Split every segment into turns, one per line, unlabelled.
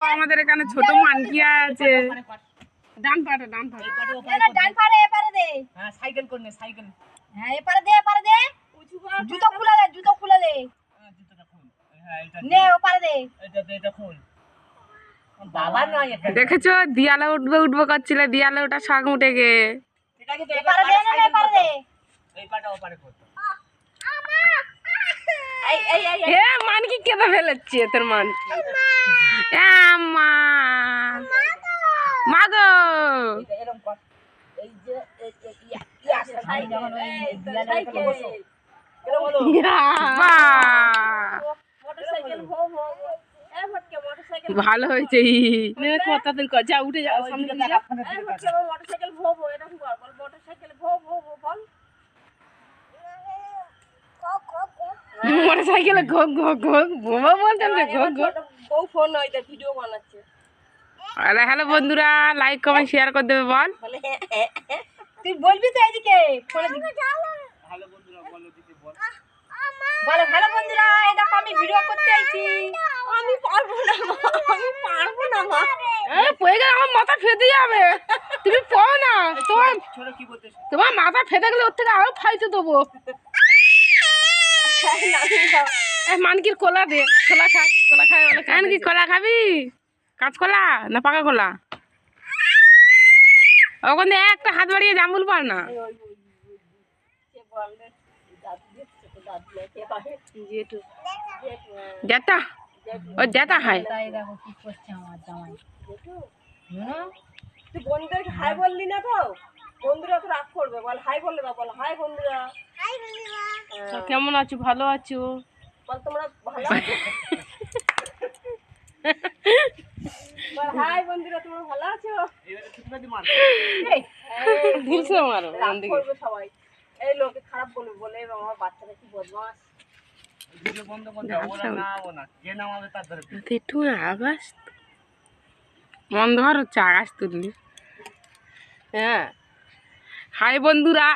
আমাদের এখানে ছোট মানকি আছে। ডান পাটে ডান পাটে
ডান পাড়ে এপারে দে।
হ্যাঁ সাইকেল করনে সাইকেল।
হ্যাঁ এপারে দে জুতো খুলে দে
জুতোটা খুল। হ্যাঁ এটা
নে ওপারে দে।
এটা খুল। বাবা নয় এটা।
দেখেছো দিয়ালে উঠবো করছিল, দিয়ালে ওটা শাক উঠে গে।
এটা কি
এপারে দে না এপারে দে।
এই পাটা ওপারে কর।
এ মানকি কেটে ফেলেছে তোর মানকি। মা মা গো
এটা এরকম কর। এই যে
ভালো হয়েছে। কতদিন যা উঠে যাও সামনে
মোটরসাইকেল ভো ভো এটা বল মোটরসাইকেল ভো ভো ভো বল।
মোটরসাইকেলে ঘোক ঘোক ঘোক বোমা বলতেন যে ঘোক ঘোক।
বউ ফোন হইতে ভিডিও বানাচ্ছে।
হ্যালো বন্ধুরা, লাইক কমেন্ট শেয়ার করে দেবে বল।
তুই বলবি তো এদিকে ফোনে দিকে
হ্যালো বন্ধুরা বলো দিদি বল।
বলো হ্যালো বন্ধুরা, এই দেখো আমি ভিডিও করতে আইছি। আমি পারবো না মা।
পড়ে গেলে আমার মাথা ফেটে যাবে। তুমি পড়ো না, তোমার
ছোট কি বলতেছ?
তোমার মাথা ফেটে গেলে ওর থেকে আরো ফাইতে দেবো। মানকির কলা দে, কলা খা, কলা খাই বলে। মানকি কলা খাবি? কাঁচকলা না পাকা কলা? ওখানে একটা হাত বাড়িয়ে জামুল পার না। জেতা ও জেতা হয়।
তুই বন্ধুদেরকে হাই বললি না তো? বন্ধুরা তো রাগ করবে। বল হাই বললে না, বল হাই বন্ধুরা।
কেমন আছো? ভালো আছো?
বল তোমরা ভালো আছো? বল হাই বন্ধুরা, তোমরা ভালো আছো?
এবারে ছুটবাদি মার।
দিলছে মারো
রাগ করবে সবাই। এই লোকে খারাপ বলবে, বলে আমার বাচ্চাটা কি বদমাস।
ভিডিও বন্ধ করে দাও। ওরা না যে নামাবে তার ধরে।
একটু আকাশ বন্ধ কর হচ্ছে, আকাশ তুললি। হ্যাঁ হাই বন্ধুরা,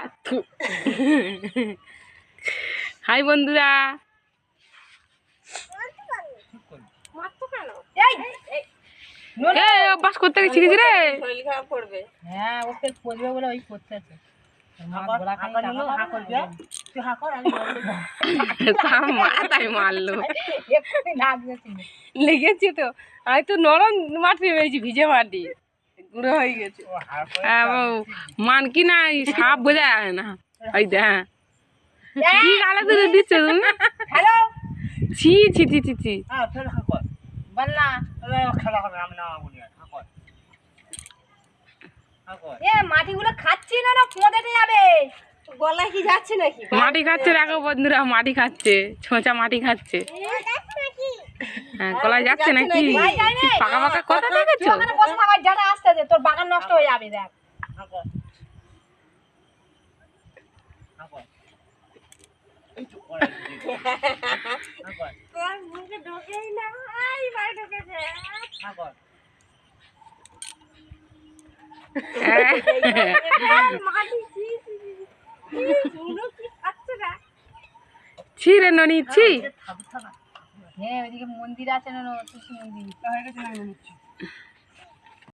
হাই বন্ধুরা।
মারছো কেন?
এই অভ্যাস করতে গেছি রে।
শরীর খারাপ করবে।
হ্যাঁ ওকে করবে বলে ওই করতে আছে।
মাথায় মারলো, লেগেছে তো। আমি তো নরম মাটি পেয়েছি, ভিজে মাটি গুঁড়ো হয়ে গেছে। মানকি না সাপ বোঝা যায় না। ওই দে কি গালে তুলে দিচ্ছে তুমি।
হ্যালো
ছি ছি ছি ছি ছি।
হ্যাঁ ফের হাকর।
বল না
খেলা হবে আমি না বলি আর হাকর। হাকর।
এ মাটিগুলো খাচ্ছি না না কোঁদেতে যাবে। গলায় কি যাচ্ছে নাকি?
মাটি খাচ্ছে, দেখো বন্ধুরা মাটি খাচ্ছে, ছোঁচা মাটি খাচ্ছে। হ্যাঁ গলায় যাচ্ছে নাকি? পাকা পাকা কথা দেখেছো?
ওখানে বসে থাকার জায়গা আসতে দে, তোর বাগান নষ্ট হয়ে যাবে। দেখ
হাকর। হাকর। এই তো ওরা হাকর।
তোর মুখে ঢোকেই না, আই ভাই ঢোকেছে।
হাকর।
মাটি ছি শুনো কি খাচ্ছে না।
ছি রে ননি ছি।
হ্যাঁ ওইদিকে মন্দির আছে না, তুলসী মন্দির।
হয়ে গেছে না মনে হচ্ছে।